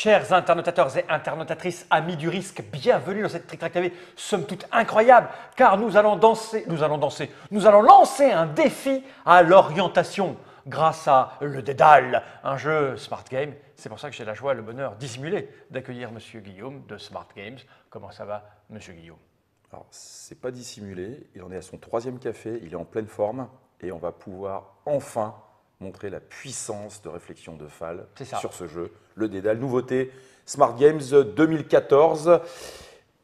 Chers internautateurs et internautatrices, amis du risque, bienvenue dans cette Trick Track TV, somme toute incroyable, car nous allons lancer un défi à l'orientation grâce à le Dédale, un jeu Smart Game. C'est pour ça que j'ai la joie et le bonheur dissimulé d'accueillir Monsieur Guillaume de Smart Games. Comment ça va, Monsieur Guillaume? Alors, c'est pas dissimulé, il en est à son 3e café, il est en pleine forme et on va pouvoir enfin montrer la puissance de réflexion de Fall sur ce jeu, le Dédale. Nouveauté, Smart Games 2014.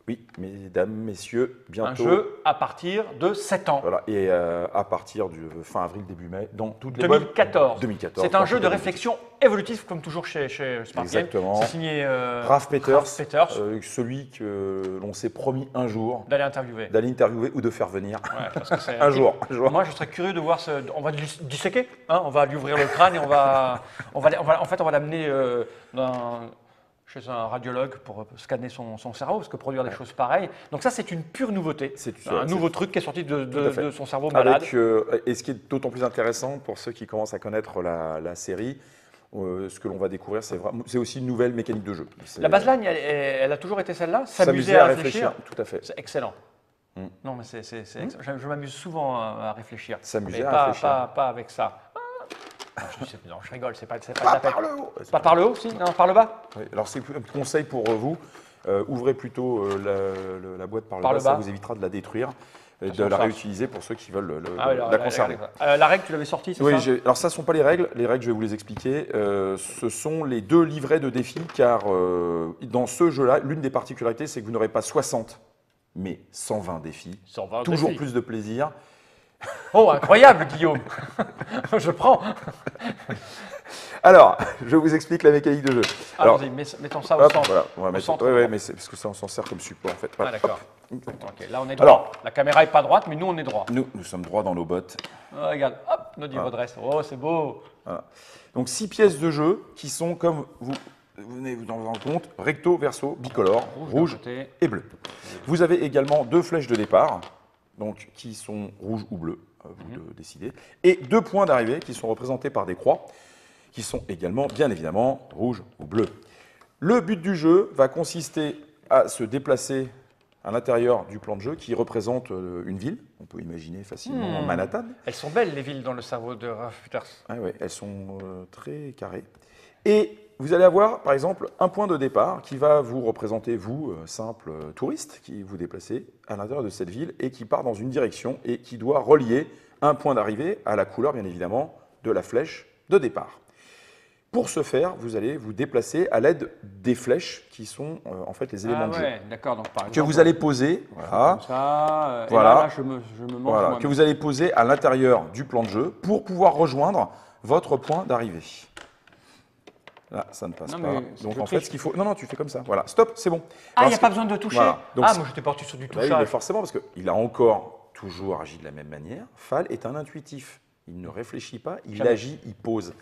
Oui, mesdames, messieurs, bientôt. Un jeu à partir de 7 ans. Voilà, et à partir du fin avril, début mai, dans toutes les 2014. 2014. C'est un jeu de réflexion évolutif, comme toujours chez Smart Games. Exactement. C'est signé Ralph Peters, celui que l'on s'est promis un jour d'aller interviewer. Ou de faire venir. Ouais, parce que c'est un jour. Moi, je serais curieux de voir on va le disséquer, hein, on va lui ouvrir le crâne et on va l'amener chez un radiologue pour scanner son cerveau, parce que produire des choses pareilles. Donc ça, c'est une pure nouveauté. C'est un nouveau truc qui est sorti de son cerveau malade. Et ce qui est d'autant plus intéressant pour ceux qui commencent à connaître la série, ce que l'on va découvrir, c'est aussi une nouvelle mécanique de jeu. La baseline, elle a toujours été celle-là, s'amuser à réfléchir. Tout à fait. C'est excellent. Non, mais je m'amuse souvent à réfléchir. S'amuser à réfléchir. Pas avec ça. Non, je rigole, c'est pas par le haut. Pas par le haut, si? Non, par le bas. Oui, alors c'est un conseil pour vous, ouvrez plutôt la boîte par le bas, ça vous évitera de la détruire et de la réutiliser pour ceux qui veulent la conserver. La règle, tu l'avais sortie, c'est ça? Oui, alors ça ne sont pas les règles, je vais vous les expliquer. Ce sont les 2 livrets de défis, car dans ce jeu-là, l'une des particularités, c'est que vous n'aurez pas 60, mais 120 défis. 120 toujours défis. plus de plaisir. Oh, incroyable, Guillaume. Je prends. Alors, je vous explique la mécanique de jeu. Alors, mettons ça au centre. Voilà, on va mettre oui, mais c'est parce que ça, on s'en sert comme support, en fait. Ah, d'accord. Okay, là, on est droit. Alors, la caméra n'est pas droite, mais nous, on est droit. Nous sommes droits dans nos bottes. Oh, regarde, hop, notre niveau de reste. Oh, c'est beau. Voilà. Donc, 6 pièces de jeu qui sont, comme vous venez vous en rendre compte, recto, verso, bicolore, rouge et bleu. Vous avez également 2 flèches de départ, donc qui sont rouges ou bleues, vous de décider, et 2 points d'arrivée qui sont représentés par des croix, qui sont également, bien évidemment, rouges ou bleus. Le but du jeu va consister à se déplacer à l'intérieur du plan de jeu qui représente une ville. On peut imaginer facilement Manhattan. Elles sont belles, les villes, dans le cerveau de Ralph Peters. Ah oui, elles sont très carrées. Et vous allez avoir, par exemple, un point de départ qui va vous représenter, vous, simple touriste, qui vous déplacez à l'intérieur de cette ville et qui part dans une direction et qui doit relier un point d'arrivée à la couleur, bien évidemment, de la flèche de départ. Pour ce faire, vous allez vous déplacer à l'aide des flèches qui sont en fait les éléments de jeu. D'accord. Donc, par exemple, que vous allez poser, comme ça, voilà, et là, je me mange que vous allez poser à l'intérieur du plan de jeu pour pouvoir rejoindre votre point d'arrivée. Là, ça ne passe pas. Donc en fait, ce qu'il faut… Non, tu fais comme ça. Voilà, stop, c'est bon. Ah, il n'y a pas besoin de toucher. Voilà. Donc, moi j'étais parti sur du touchage. Oui, mais forcément, parce qu'il a encore toujours agi de la même manière. Fall est un intuitif. Il ne réfléchit pas, il agit, il pose.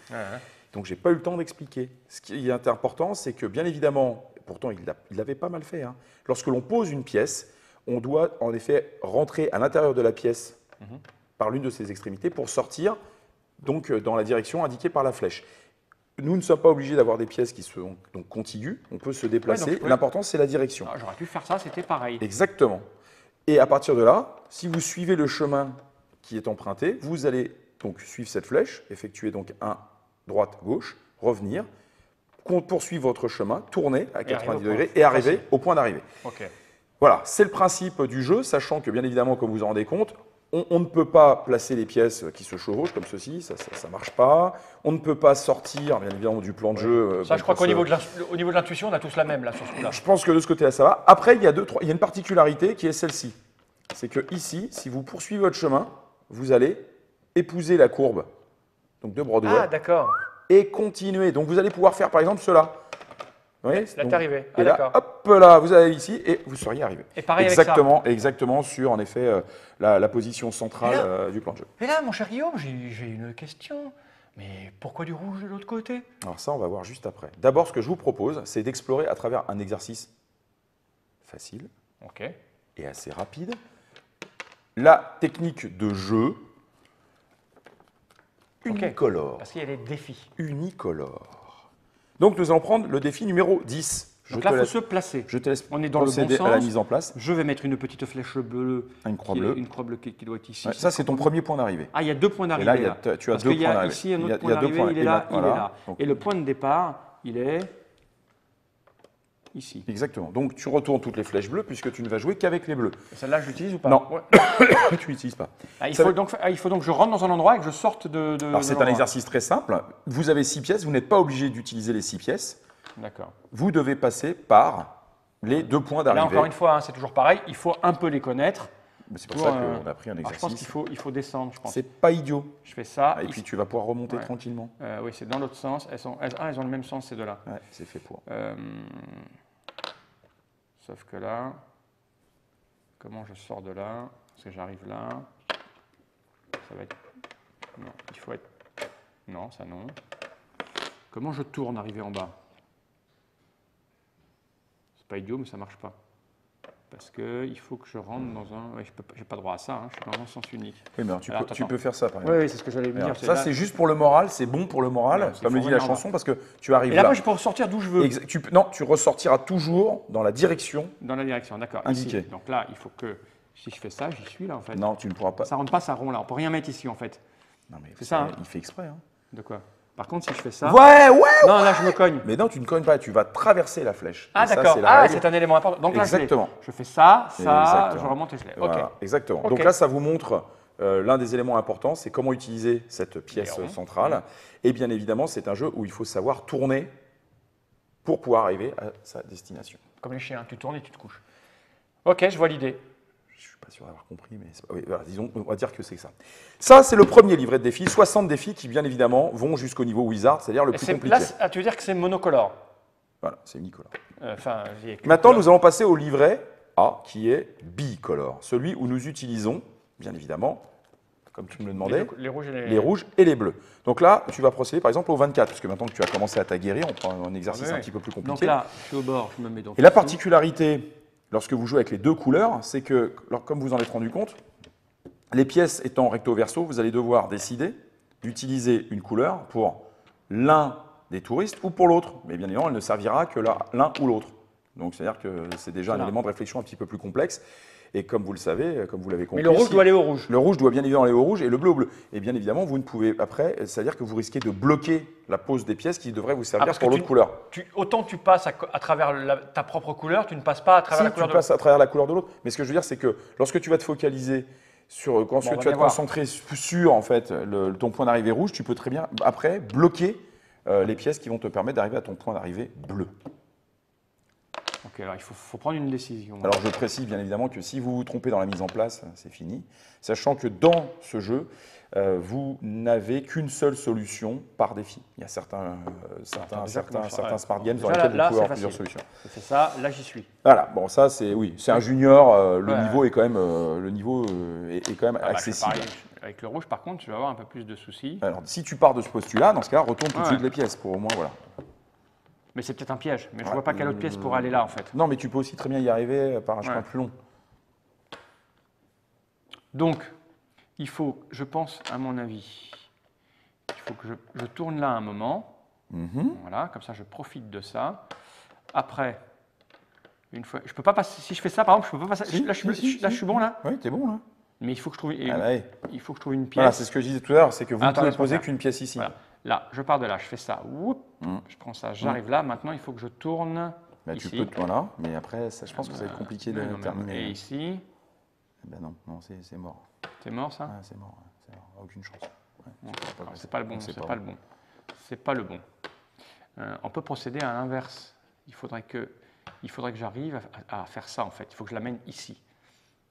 Donc je n'ai pas eu le temps d'expliquer. Ce qui est important, c'est que bien évidemment, pourtant il l'avait pas mal fait, lorsque l'on pose une pièce, on doit en effet rentrer à l'intérieur de la pièce par l'une de ses extrémités pour sortir donc, dans la direction indiquée par la flèche. Nous ne sommes pas obligés d'avoir des pièces qui sont donc contiguës, on peut se déplacer, l'important c'est la direction. J'aurais pu faire ça, c'était pareil. Exactement. Et à partir de là, si vous suivez le chemin qui est emprunté, vous allez donc suivre cette flèche, effectuer donc un droite, gauche, revenir, poursuivre votre chemin, tourner à 90 degrés et arriver au point d'arrivée. Voilà, c'est le principe du jeu, sachant que bien évidemment, comme vous vous en rendez compte, on ne peut pas placer les pièces qui se chevauchent comme ceci, ça ne marche pas. On ne peut pas sortir, bien évidemment, du plan de jeu. Ça, je crois qu'au niveau de l'intuition, on a tous la même là, sur ce coup-là. Je pense que de ce côté-là, ça va. Après, il y a une particularité qui est celle-ci. C'est que ici, si vous poursuivez votre chemin, vous allez épouser la courbe donc de Broadway. Ah, d'accord. Et continuer. Donc, vous allez pouvoir faire, par exemple, cela. Vous voyez, là, t'es arrivé. Et là, hop là, vous allez ici et vous seriez arrivé. Et pareil exactement, avec ça. Exactement sur, en effet, la position centrale du plan de jeu. Et là, mon cher Guillaume, j'ai une question. Mais pourquoi du rouge de l'autre côté? Alors ça, on va voir juste après. D'abord, ce que je vous propose, c'est d'explorer à travers un exercice facile et assez rapide la technique de jeu unicolore. Parce qu'il y a des défis. Unicolore. Donc nous allons prendre le défi numéro 10. Donc là, il faut se placer. Je te laisse On est dans le bon procéder sens. à la mise en place. Je vais mettre une petite flèche bleue. Une croix bleue. Une croix bleue qui doit être ici. Ouais, ça, c'est ton premier point d'arrivée. Ah, il y a 2 points d'arrivée. Et là, tu as Parce 2 qu'il y points a d'arrivée. ici un autre Il point y a 2 d'arrivée, points. il est là, il est voilà. là. Donc, Et le point de départ, il est ici. exactement. Donc tu retournes toutes les flèches bleues puisque tu ne vas jouer qu'avec les bleus. Celle-là, je l'utilise ou pas? Non, Ouais. tu n'utilises pas. Il faut donc que je rentre dans un endroit et que je sorte de Alors c'est un l'endroit. exercice très simple. Vous avez 6 pièces, vous n'êtes pas obligé d'utiliser les 6 pièces. D'accord. Vous devez passer par les 2 points Là, d'arrivée. encore une fois, hein, c'est toujours pareil. Il faut un peu les connaître. Mais c'est pour ça qu'on a pris un Alors, je exercice. pense qu'il faut descendre, je pense. C'est pas idiot. Je fais ça. Et puis tu vas pouvoir remonter Ouais. tranquillement. Oui, c'est dans l'autre sens. Elles ont le même sens, ces deux-là. Ouais, c'est fait pour. Sauf que là, comment je sors de là? Parce que j'arrive là. Ça va être... Non, il faut être... Non, ça non. Comment je tourne arrivé en bas? C'est pas idiot, mais ça marche pas. Parce qu'il faut que je rentre dans un... Ouais, je n'ai pas droit à ça, hein, je suis dans un sens unique. Oui, mais alors, tu peux faire ça par Oui, exemple. c'est ce que j'allais me dire. Alors, ça, c'est juste pour le moral, c'est bon pour le moral, Ouais, comme il le faut dit la revenir en chanson, parce que tu arrives Et là, là. moi, je peux ressortir d'où je veux. Non, tu ressortiras toujours dans la direction. Dans la direction, d'accord. Indiquée. Ici. Donc là, il faut que... Si je fais ça, j'y suis là, en fait. Non, tu ne pourras pas. Ça rentre pas, ça rond là. On peut rien mettre ici, en fait. Non, mais C'est ça, hein. Il fait exprès. Hein. De quoi? Par contre, si je fais ça... Ouais. Non, là, je me cogne. Mais non, tu ne cognes pas, tu vas traverser la flèche. Ah, Et ça, d'accord. c'est la Ah, règle. c'est un élément important. Donc là, Exactement. je fais ça, Exactement. je remonte et je l'ai. Voilà, OK. exactement. Ok. Donc là, ça vous montre l'un des éléments importants, c'est comment utiliser cette pièce Les ronds. centrale. Et bien évidemment, c'est un jeu où il faut savoir tourner pour pouvoir arriver à sa destination. Comme les chiens, tu tournes et tu te couches. OK, je vois l'idée. Je ne suis pas sûr d'avoir compris, mais oui, voilà, disons, on va dire que c'est ça. Ça, c'est le premier livret de défis, 60 défis qui, bien évidemment, vont jusqu'au niveau Wizard, c'est-à-dire le plus compliqué. Là, tu veux dire que c'est monocolore? Voilà, c'est Nicolas. J'ai- Maintenant, nous allons passer au livret A, qui est bicolore, celui où nous utilisons, bien évidemment, comme tu me le demandais, les rouges et les rouges et les bleus. Donc là, tu vas procéder par exemple au 24, puisque maintenant que tu as commencé à t'aguerrir, on prend un exercice Oui, un oui. petit peu plus Donc compliqué. là, je suis au bord, je me mets donc Et la ici. particularité, lorsque vous jouez avec les 2 couleurs, c'est que, comme vous en êtes rendu compte, les pièces étant recto-verso, vous allez devoir décider d'utiliser une couleur pour l'un des touristes ou pour l'autre. Mais bien évidemment, elle ne servira que l'un ou l'autre. Donc c'est-à-dire que c'est déjà un Voilà. élément de réflexion un petit peu plus complexe. Et comme vous le savez, comme vous l'avez compris, Mais le rouge doit aller au rouge. le rouge doit bien évidemment aller au rouge et le bleu au bleu. Et bien évidemment, vous ne pouvez après, c'est-à-dire que vous risquez de bloquer la pose des pièces qui devraient vous servir parce pour que l'autre couleur. Autant tu passes à travers ta propre couleur, tu ne passes pas à travers la Si, couleur tu de passes à travers la couleur de l'autre. Mais ce que je veux dire, c'est que lorsque tu vas te focaliser sur, quand on tu va vas bien te voir. concentrer sur en fait, ton point d'arrivée rouge, tu peux très bien après bloquer les pièces qui vont te permettre d'arriver à ton point d'arrivée bleu. Ok, alors il faut prendre une décision. Alors je précise bien évidemment que si vous vous trompez dans la mise en place, c'est fini. Sachant que dans ce jeu, vous n'avez qu'une seule solution par défi. Il y a certains smart games dans Déjà, lesquels vous là, pouvez avoir c'est plusieurs facile. solutions. Je fais ça, là j'y suis. Voilà, bon ça c'est oui, c'est un junior, le Ouais. niveau est quand même est quand même Ah bah, accessible. pareil, avec le rouge, par contre, tu vas avoir un peu plus de soucis. Alors si tu pars de ce postulat, dans ce cas, retourne tout de Ouais. suite les pièces pour au moins voilà. Mais c'est peut-être un piège. Mais je Ouais. vois pas quelle autre pièce pour aller là, en fait. Non, mais tu peux aussi très bien y arriver par un chemin Ouais. plus long. Donc, il faut, je pense, à mon avis, il faut que je tourne là un moment. Mhm. Voilà, comme ça, je profite de ça. Après, une fois, je peux pas passer. Si je fais ça, par exemple, je peux pas passer. Si, là, je suis bon là. Oui, t'es bon là. Mais il faut que je trouve, Ah, bah, ouais. il faut que je trouve une Voilà, pièce. c'est ce que je disais tout à l'heure, c'est que vous ne Attends, pouvez laisse-moi poser faire. qu'une pièce ici. Voilà. Là, je pars de là, je fais ça. Whoop, je prends ça, j'arrive là. Maintenant, il faut que je tourne Bah, tu ici. peux, voilà, mais après, ça, je pense que ça va être compliqué de Non, mais- terminer. Et ici, Eh ben non, c'est mort. c'est mort ça. Ah, c'est mort, aucune chance. Ouais, Non, pas alors, bon. c'est pas le bon, Donc, c'est pas pas le bon. C'est pas le bon. On peut procéder à l'inverse. Il faudrait que j'arrive à faire ça en fait. Il faut que je l'amène ici.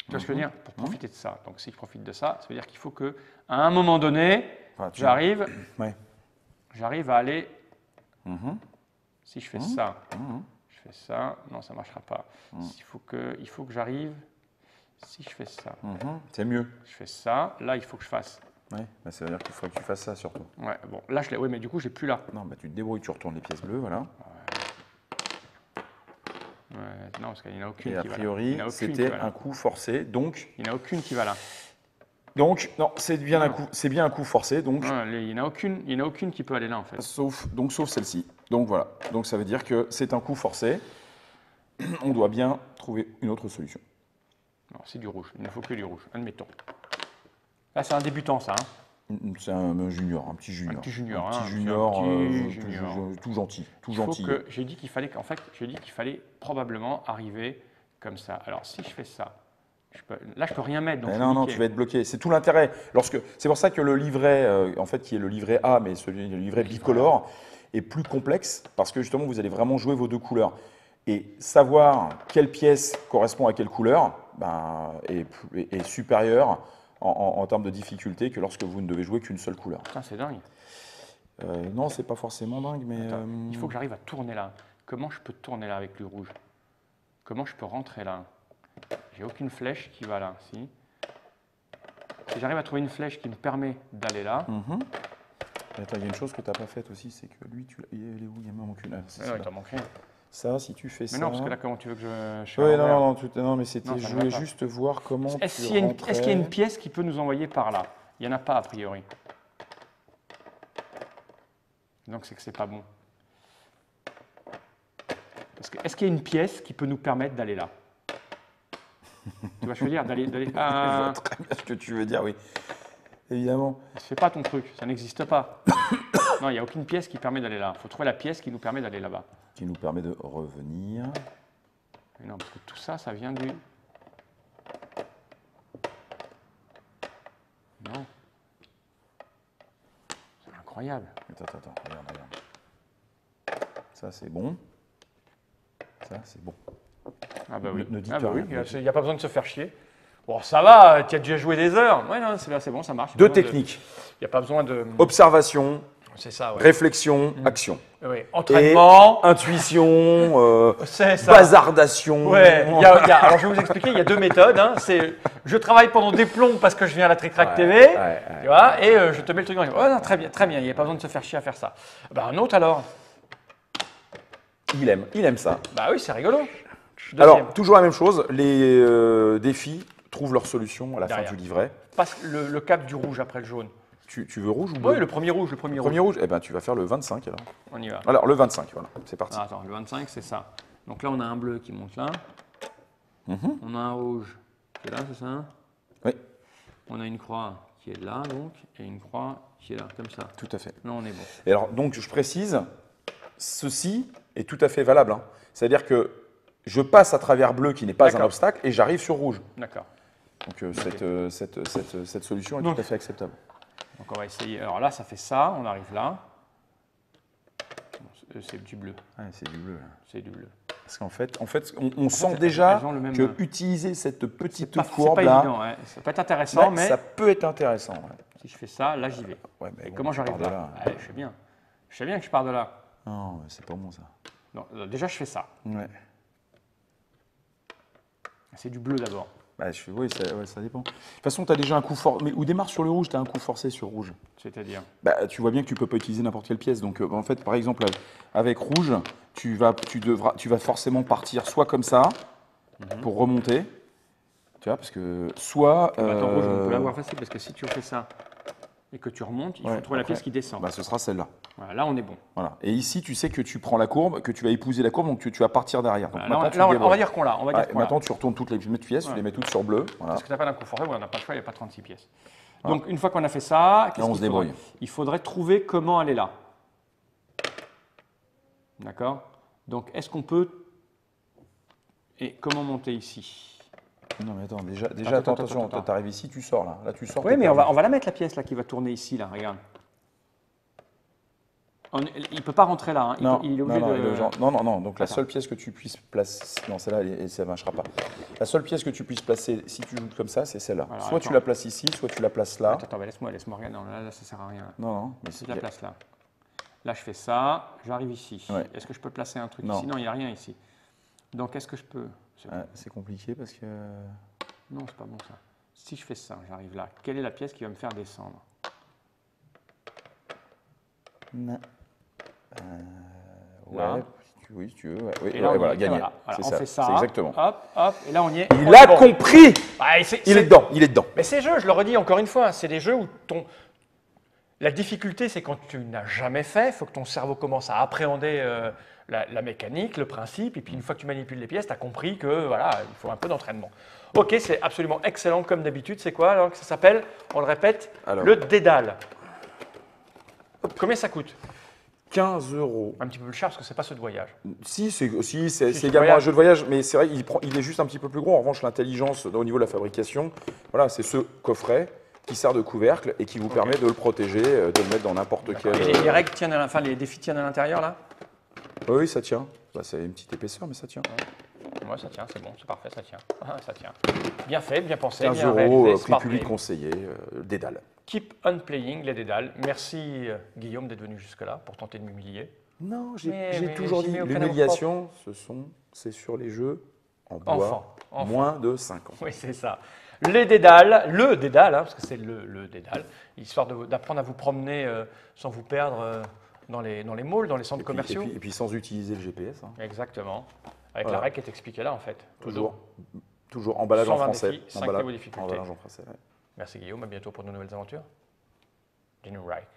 Tu vois ce que je veux dire? Pour profiter de ça. Donc si je profite de ça, ça veut dire qu'il faut que, à un moment donné, Enfin, tu- j'arrive à aller. Mhm. Si je fais ça, Mhm. je fais ça. Non, ça marchera pas. Il faut que j'arrive. Si je fais ça, Mhm. C'est mieux. je fais ça. Là, il faut que je fasse. Ouais, bah, ça veut dire qu'il faudrait que tu fasses ça surtout. Ouais. Bon, là, je l'ai. Oui, mais du coup, j'ai plus là. Non, bah, tu te débrouilles, tu retournes les pièces bleues, voilà. Ouais, non, parce qu'il n'y en a aucune Et a qui va là. priori, Il n'y en a aucune qui c'était va là. un coup forcé, donc Il n'y en a aucune qui va là. non, c'est bien un coup forcé, donc Ouais, il n'y en a aucune qui peut aller là en fait. sauf celle-ci. Donc voilà, donc ça veut dire que c'est un coup forcé. On doit bien trouver une autre solution. C'est du rouge, il ne faut que du rouge, admettons. Là, c'est un débutant, ça. C'est un junior, un petit junior. Un petit junior, un petit hein, junior, petit junior. tout gentil, tout Sauf gentil. que j'ai dit qu'il fallait, j'ai dit qu'il fallait probablement arriver comme ça. Alors, si je fais ça, là, je peux rien mettre. Donc non, tu vas être bloqué. C'est tout l'intérêt. C'est pour ça que le livret, en fait, qui est le livret A, mais le livret bicolore, est plus complexe parce que justement, vous allez vraiment jouer vos deux couleurs. Et savoir quelle pièce correspond à quelle couleur est supérieur en termes de difficulté que lorsque vous ne devez jouer qu'une seule couleur. Putain, c'est dingue. Non, c'est pas forcément dingue, mais... Attends, il faut que j'arrive à tourner là. Comment je peux tourner là avec le rouge? Comment je peux rentrer là? J'ai aucune flèche qui va là. Si j'arrive à trouver une flèche qui me permet d'aller là... Attends, il y a une chose que tu n'as pas faite aussi, c'est que lui, il est où? Il m'en manque une. Il t'en manque rien. Ça, si tu fais ça... Mais non, parce que là, comment tu veux que je Oui, non, mais c'était... Je voulais juste voir comment Est-ce qu'il y a une pièce qui peut nous envoyer par là? Il n'y en a pas, a priori. Donc, c'est que c'est pas bon. Est-ce qu'il y a une pièce qui peut nous permettre d'aller là? Tu vois, je veux dire, d'aller... Je vois très bien ce que tu veux dire, oui. Évidemment. C'est pas ton truc, ça n'existe pas. Non, il n'y a aucune pièce qui permet d'aller là. Il faut trouver la pièce qui nous permet d'aller là-bas. Qui nous permet de revenir. Mais non, parce que tout ça, ça vient du... Non. C'est incroyable. Attends, regarde. Ça, c'est bon. Ça, c'est bon. Ah bah oui. Ne dites oui, rien. il n'y a pas besoin de se faire chier. Bon, ça va, tu as déjà joué des heures. Oui, non, c'est bon, ça marche. Deux techniques. Il n'y a pas besoin de... Observation, c'est ça, ouais. réflexion, action. Oui. Entraînement. Et intuition, c'est ça. bazardation. Ouais, alors je vais vous expliquer, il y a deux méthodes. Hein. Je travaille pendant des plombs parce que je viens à la Trick Track TV, tu vois, et je te mets le truc dans les... Oh, non, très bien, il n'y a pas besoin de se faire chier à faire ça. Bah, un autre alors. Il aime ça. Bah oui, c'est rigolo. Deuxième. Alors, toujours la même chose, les défis trouvent leur solution à la fin du livret. Passe le cap du rouge après le jaune. Tu veux rouge ou bleu? Oui, le premier rouge. Le premier rouge, eh ben, tu vas faire le 25 alors. On y va. Alors, le 25, voilà, c'est parti. Ah, attends, le 25, c'est ça. Donc là, on a un bleu qui monte là. On a un rouge qui est là, c'est ça? Oui. On a une croix qui est là, donc, et une croix qui est là, comme ça. Tout à fait. Là, on est bon. Et alors, donc, je précise, ceci est tout à fait valable. Hein. C'est-à-dire que je passe à travers bleu qui n'est pas un obstacle et j'arrive sur rouge. D'accord. Donc, cette solution est tout à fait acceptable. Donc, on va essayer. Alors là, ça fait ça, on arrive là. C'est du bleu. Ouais, c'est du bleu. Là. C'est du bleu. Parce qu'en fait, on sent déjà que utiliser cette petite courbe là, évident, ouais. Ça peut être intéressant, mais ça peut être intéressant. Ouais. Si je fais ça, là j'y vais. Ouais, mais et bon, comment j'arrive là, je sais bien. Je sais bien que je pars de là. Non, c'est pas bon ça. Non, déjà je fais ça. Ouais. C'est du bleu d'abord. Bah, oui, ça dépend. De toute façon, tu as déjà un coup forcé. Mais ou démarre sur le rouge, tu as un coup forcé sur rouge. C'est-à-dire tu vois bien que tu ne peux pas utiliser n'importe quelle pièce. Donc, en fait, par exemple, avec rouge, tu vas forcément partir soit comme ça, pour remonter. Tu vois, parce que soit. Attends, rouge, on peut l'avoir facile, parce que si tu fais ça et que tu remontes, il faut trouver la pièce qui descend. Bah, ce sera celle-là. Voilà, là, on est bon. Voilà. Et ici, tu sais que tu prends la courbe, que tu vas épouser la courbe, donc tu vas partir derrière. Donc, voilà, là, on va dire qu'on l'a. Maintenant, tu retournes toutes les pièces, tu les mets toutes sur bleu. Voilà. Parce que tu n'as pas d'un coup forfait, on n'a pas le choix, il n'y a pas 36 pièces. Donc, une fois qu'on a fait ça, on se débrouille. Il faudrait trouver comment aller là. D'accord? Donc, est-ce qu'on peut... Et comment monter ici? Non, mais attends, déjà attention, tu arrives ici, tu sors là. Là, tu sors. Oui, mais on va la mettre, la pièce là qui va tourner ici, là, regarde. Il ne peut pas rentrer là. Hein. Non, il est obligé non. Donc la seule pièce que tu puisses placer, non, celle-là, ça ne marchera pas. La seule pièce que tu puisses placer, si tu joues comme ça, c'est celle-là. Voilà, soit tu la places ici, soit tu la places là. Attends, laisse-moi regarder. Non, là, ça ne sert à rien. Non. Mais si je la place là. Là, je fais ça, j'arrive ici. Ouais. Est-ce que je peux placer un truc ici? Non, il n'y a rien ici. Donc, est-ce que je peux... C'est compliqué parce que... Non, c'est pas bon ça. Si je fais ça, j'arrive là. Quelle est la pièce qui va me faire descendre? Non. Là. Oui, si tu veux. Ouais. Oui, et là, voilà, gagné. Voilà, c'est on ça. fait ça. C'est exactement. Hop, et là on y est. Il a compris. Ah, il est dedans. Mais ces jeux, je le redis encore une fois, c'est des jeux où La difficulté, c'est quand tu n'as jamais fait, il faut que ton cerveau commence à appréhender la mécanique, le principe, et puis une fois que tu manipules les pièces, tu as compris que voilà, il faut un peu d'entraînement. Ok, c'est absolument excellent comme d'habitude. C'est quoi alors que ça s'appelle? On le répète, le dédale. Combien ça coûte? 15 €. Un petit peu plus cher parce que c'est pas ceux de voyage. Si, c'est également un jeu de voyage, mais c'est vrai, il est juste un petit peu plus gros. En revanche, l'intelligence au niveau de la fabrication, voilà, c'est ce coffret qui sert de couvercle et qui vous permet de le protéger, de le mettre dans n'importe quel. Et les règles tiennent, enfin les défis tiennent à l'intérieur là? Oui, ça tient. Bah, c'est une petite épaisseur, mais ça tient. Ouais, ça tient, c'est bon, c'est parfait, ça tient. Ah, ça tient. Bien fait, bien pensé, 15 bien €, réalisé. prix Smart public game. conseillé, dédale. Keep on playing, les dédales. Merci Guillaume d'être venu jusque-là pour tenter de m'humilier. Non, Mais j'ai toujours j'y dit, mets aucun l'humiliation, c'est sur les jeux en bois, Enfant. moins de 5 ans. Oui, c'est ça. Les dédales, le dédale, hein, parce que c'est le dédale, histoire d'apprendre à vous promener sans vous perdre dans les malls, dans les centres commerciaux. Et puis sans utiliser le GPS. Hein. Exactement. Avec Voilà. la règle qui est expliquée là, en fait. Toujours emballage en 120 français. défis, 5 niveaux de difficulté. Emballage en français, ouais. Merci Guillaume, à bientôt pour de nouvelles aventures. Dino Right.